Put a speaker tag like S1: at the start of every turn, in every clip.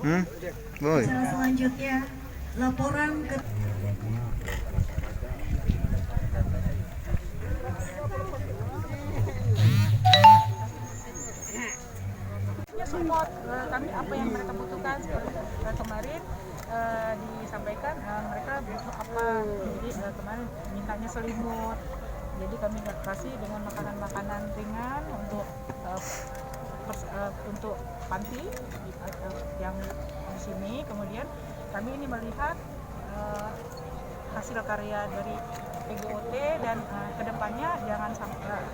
S1: Boy.
S2: Selanjutnya laporan ke
S3: support kami apa yang mereka butuhkan seperti kemarin disampaikan mereka butuh apa, jadi kemarin mintanya selimut, jadi kami kasih dengan makanan-makanan ringan untuk panti yang di sini. Kemudian kami ini melihat hasil karya dari PGOT dan kedepannya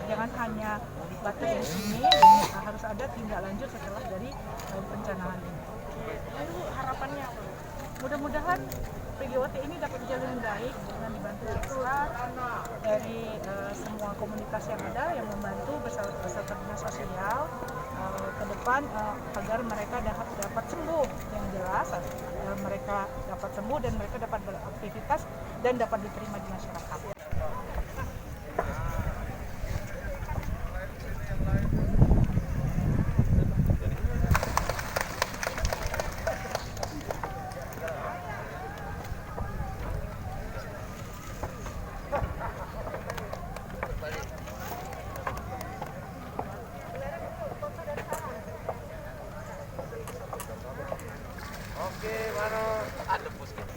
S3: jangan hanya batas di sini, jadi harus ada tindak lanjut setelah dari perencanaan ini. Lalu harapannya apa? Mudah-mudahan PGOT ini dapat berjalan baik dengan dibantu ekstra dari semua komunitas yang ada yang membantu beserta dinas sosial ke depan agar mereka dapat sembuh, yang jelas mereka dapat sembuh dan mereka dapat beraktivitas dan dapat diterima di masyarakat.
S4: Oke, mano. Ada bus kita.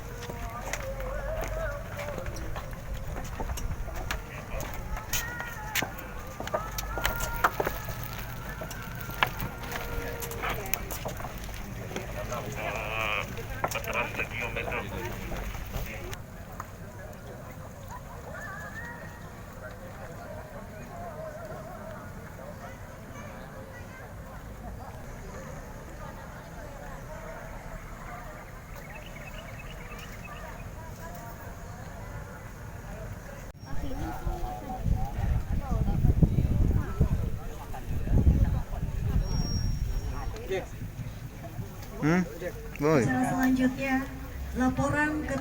S1: Boy.
S2: selanjutnya laporan ke